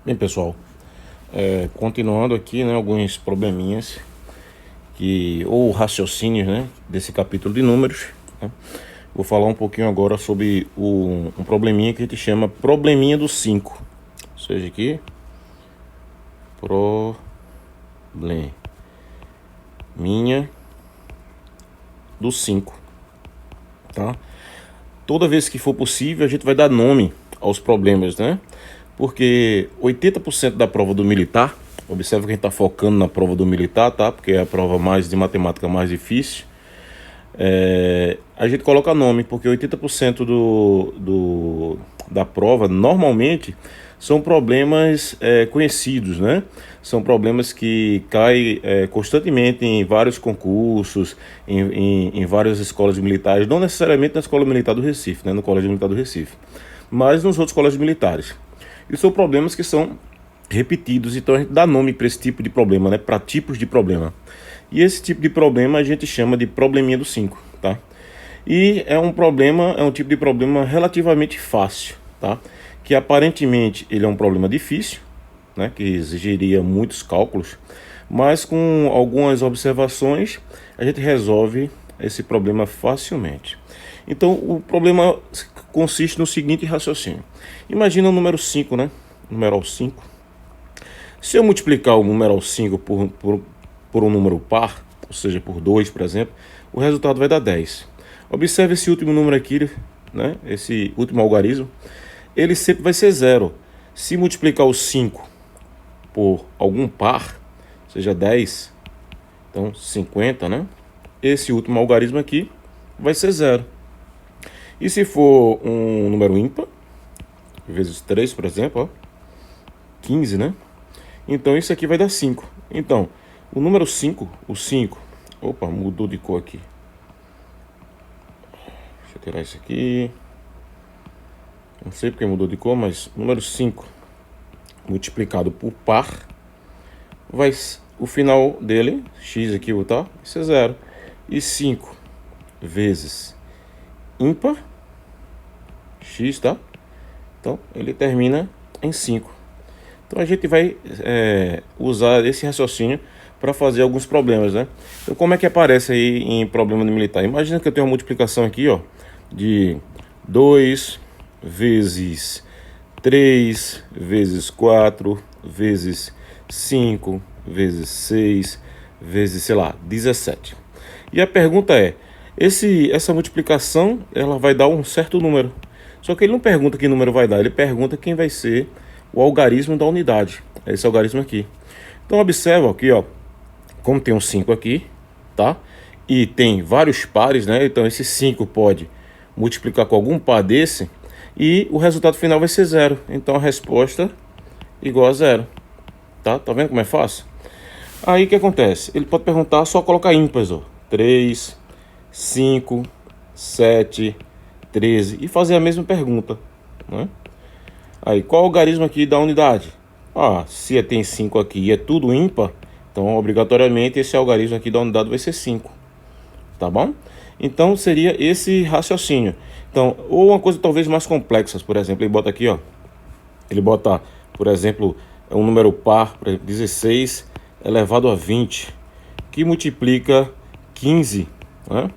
Bem, pessoal, continuando aqui, né, alguns probleminhas ou raciocínios, né, desse capítulo de números, né? Vou falar um pouquinho agora sobre um probleminha que a gente chama probleminha do 5. Ou seja, aqui, probleminha do 5, tá? Toda vez que for possível, a gente vai dar nome aos problemas, né? Porque 80% da prova do militar, observa que a gente está focando na prova do militar, tá? Porque é a prova mais de matemática mais difícil. A gente coloca nome, porque 80% da prova, normalmente, são problemas conhecidos, né? São problemas que caem constantemente em vários concursos, em várias escolas militares, não necessariamente na Escola Militar do Recife, né? No Colégio Militar do Recife, mas nos outros colégios militares. E são problemas que são repetidos, então a gente dá nome para esse tipo de problema, né? Para tipos de problema. E esse tipo de problema a gente chama de probleminha do 5, tá? E é um tipo de problema relativamente fácil, tá? Que aparentemente ele é um problema difícil, né? Que exigiria muitos cálculos, mas com algumas observações a gente resolve esse problema facilmente. Então o problema consiste no seguinte raciocínio. Imagina o número 5, né? Numeral 5. Se eu multiplicar o numeral 5 por um número par, ou seja, por 2, por exemplo, o resultado vai dar 10. Observe esse último número aqui, né? Esse último algarismo, ele sempre vai ser 0. Se multiplicar o 5 por algum par, seja 10, então 50, né? Esse último algarismo aqui vai ser 0. E se for um número ímpar, vezes 3, por exemplo, ó, 15, né? Então isso aqui vai dar 5. Então, o número 5, o 5... Opa, mudou de cor aqui. Deixa eu tirar isso aqui. Não sei porque mudou de cor, mas o número 5 multiplicado por par, o final dele, x aqui, tá? Isso é 0. E 5 vezes ímpar, x, tá? Então, ele termina em 5. Então, a gente vai usar esse raciocínio para fazer alguns problemas, né? Então, como é que aparece aí em problema de militar? Imagina que eu tenho uma multiplicação aqui, ó, de 2 vezes 3 vezes 4 vezes 5 vezes 6 vezes, sei lá, 17. E a pergunta é, essa multiplicação, ela vai dar um certo número. Só que ele não pergunta que número vai dar, ele pergunta quem vai ser o algarismo da unidade. Esse algarismo aqui. Então observa aqui, ó, como tem um 5 aqui, tá? E tem vários pares, né? Então esse 5 pode multiplicar com algum par desse e o resultado final vai ser 0. Então a resposta igual a 0. Tá vendo como é fácil? Aí o que acontece? Ele pode perguntar, só colocar ímpares, ó. 3, 5, 7, 13 e fazer a mesma pergunta, né? Aí, qual o algarismo aqui da unidade? Se tem 5 aqui e é tudo ímpar, então obrigatoriamente esse algarismo aqui da unidade vai ser 5. Tá bom? Então seria esse raciocínio. Então, ou uma coisa talvez mais complexa, por exemplo, ele bota aqui, ó. Ele bota, por exemplo, um número par, por exemplo, 16 elevado a 20, que multiplica 15, né,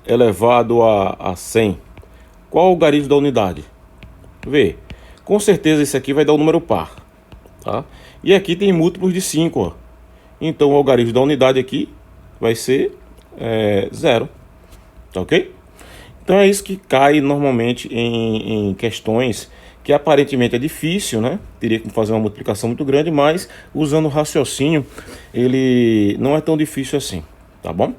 elevado a 100. Qual o algarismo da unidade? Vê. Com certeza esse aqui vai dar o número par, tá? E aqui tem múltiplos de 5, ó. Então o algarismo da unidade aqui vai ser 0, tá ok? Então é isso que cai normalmente em questões que aparentemente é difícil, né? Teria que fazer uma multiplicação muito grande, mas usando o raciocínio ele não é tão difícil assim, tá bom?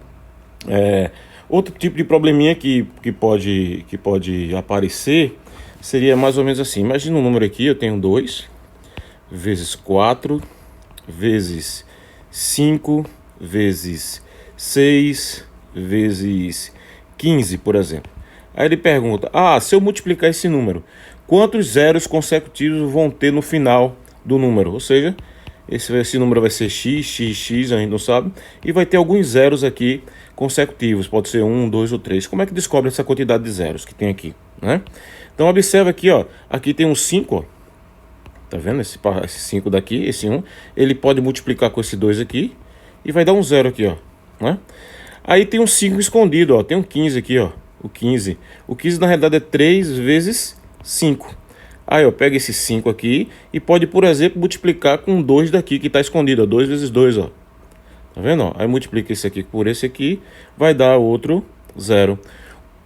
Outro tipo de probleminha que pode aparecer seria mais ou menos assim. Imagina um número aqui, eu tenho 2 vezes 4 vezes 5 vezes 6 vezes 15, por exemplo. Aí ele pergunta, se eu multiplicar esse número, quantos zeros consecutivos vão ter no final do número? Ou seja, esse número vai ser x, a gente não sabe, e vai ter alguns zeros aqui consecutivos, pode ser 1, 2 ou 3. Como é que descobre essa quantidade de zeros que tem aqui, né? Então observa aqui, ó, aqui tem um 5, ó. Tá vendo? Esse 5 daqui, esse 1, ele pode multiplicar com esse 2 aqui e vai dar um 0 aqui, ó, né? Aí tem um 5 escondido, ó, tem um 15 aqui, ó, o 15. O 15 na realidade é 3 vezes 5. Aí, ó, pega esse 5 aqui e pode, por exemplo, multiplicar com 2 daqui que tá escondido, ó, 2 vezes 2, ó. Tá vendo, ó? Aí multiplica esse aqui por esse aqui, vai dar outro 0.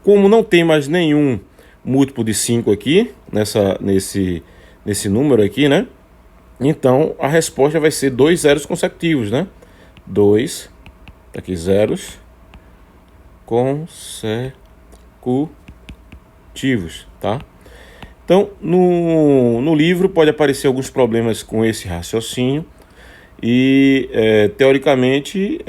Como não tem mais nenhum múltiplo de 5 aqui, nesse número aqui, né? Então, a resposta vai ser 2 zeros consecutivos, né? 2, aqui, zeros consecutivos, tá? Então, no livro pode aparecer alguns problemas com esse raciocínio e, teoricamente,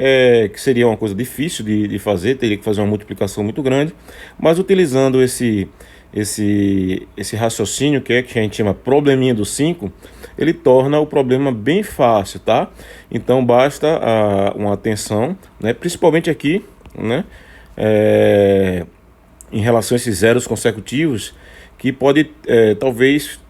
que seria uma coisa difícil de fazer, teria que fazer uma multiplicação muito grande, mas utilizando esse raciocínio que a gente chama probleminha do 5, ele torna o problema bem fácil, tá? Então basta uma atenção, né? Principalmente aqui, né? Em relação a esses zeros consecutivos, que pode talvez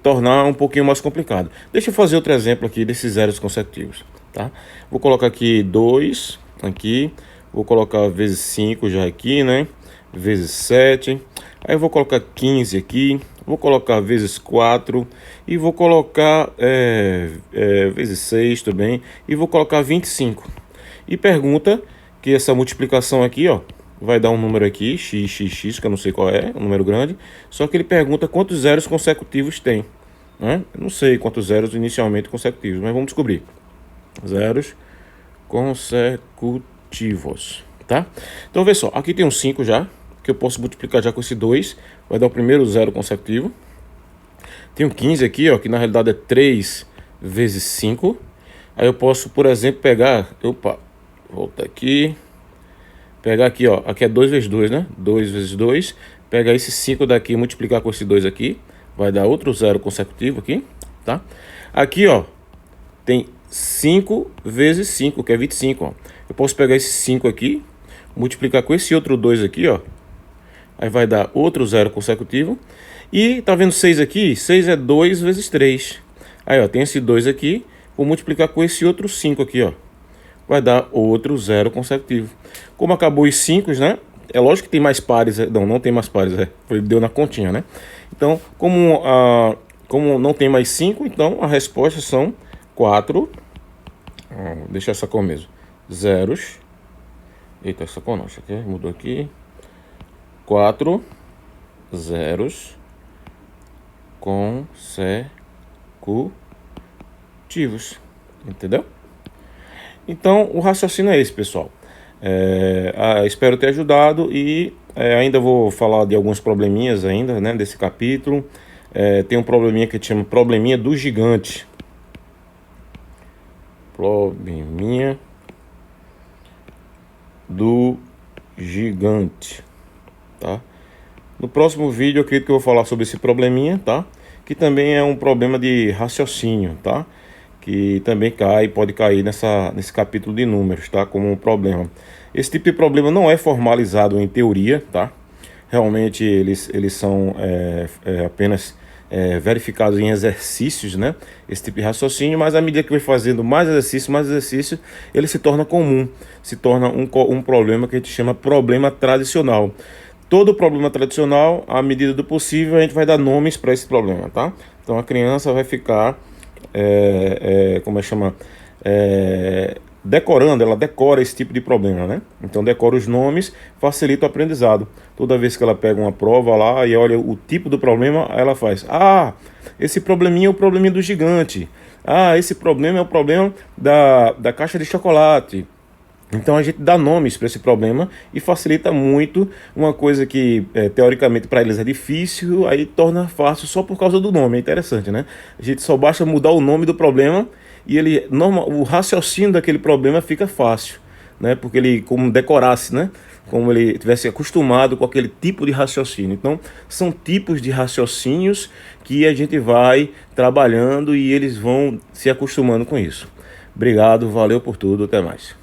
tornar um pouquinho mais complicado. Deixa eu fazer outro exemplo aqui desses zeros consecutivos, tá? Vou colocar aqui 2, aqui, vou colocar vezes 5 já aqui, né? Vezes 7, aí eu vou colocar 15 aqui, vou colocar vezes 4 e vou colocar vezes 6 também e vou colocar 25. E pergunta que essa multiplicação aqui, ó, vai dar um número aqui, x, que eu não sei qual é, um número grande, só que ele pergunta quantos zeros consecutivos tem, né? Eu não sei quantos zeros inicialmente consecutivos, mas vamos descobrir. Zeros consecutivos, tá? Então, vê só, aqui tem um 5 já, que eu posso multiplicar já com esse 2, vai dar o primeiro zero consecutivo. Tem um 15 aqui, ó, que na realidade é 3 vezes 5. Aí eu posso, por exemplo, pegar, volta aqui, pegar aqui, ó, aqui é 2 vezes 2, né? 2 vezes 2, pegar esse 5 daqui e multiplicar com esse 2 aqui, vai dar outro zero consecutivo aqui, tá? Aqui, ó, tem 5 vezes 5, que é 25, ó. Eu posso pegar esse 5 aqui, multiplicar com esse outro 2 aqui, ó. Aí vai dar outro zero consecutivo. E tá vendo 6 aqui? 6 é 2 vezes 3. Aí, ó, tem esse 2 aqui. Vou multiplicar com esse outro 5 aqui, ó. Vai dar outro zero consecutivo. Como acabou os 5, né? É lógico que tem mais pares. Não tem mais pares. Deu na continha, né? Então, como não tem mais 5, então a resposta são 4. Deixa essa cor mesmo. Zeros. Eita, essa cor não. Isso aqui mudou aqui. 4 zeros consecutivos, entendeu? Então o raciocínio é esse, pessoal. Espero ter ajudado e ainda vou falar de alguns probleminhas ainda, né, desse capítulo. Tem um probleminha que chama probleminha do gigante. Probleminha do gigante. Tá? No próximo vídeo eu acredito que eu vou falar sobre esse probleminha, tá? Que também é um problema de raciocínio, tá? Que também pode cair nesse capítulo de números, tá? Como um problema. Esse tipo de problema não é formalizado em teoria, tá? Realmente eles são apenas verificados em exercícios, né? Esse tipo de raciocínio, mas à medida que vai fazendo mais exercício, ele se torna comum, se torna um problema que a gente chama problema tradicional. Todo problema tradicional, à medida do possível, a gente vai dar nomes para esse problema, tá? Então a criança vai ficar, decorando, ela decora esse tipo de problema, né? Então decora os nomes, facilita o aprendizado. Toda vez que ela pega uma prova lá e olha o tipo do problema, ela faz: esse probleminha é o probleminha do gigante. Esse problema é o problema da caixa de chocolate. Então a gente dá nomes para esse problema e facilita muito uma coisa que teoricamente para eles é difícil, aí torna fácil só por causa do nome. É interessante, né? A gente só basta mudar o nome do problema e o raciocínio daquele problema fica fácil, né? Porque ele como decorasse, né? Como ele tivesse acostumado com aquele tipo de raciocínio. Então são tipos de raciocínios que a gente vai trabalhando e eles vão se acostumando com isso. Obrigado, valeu por tudo, até mais.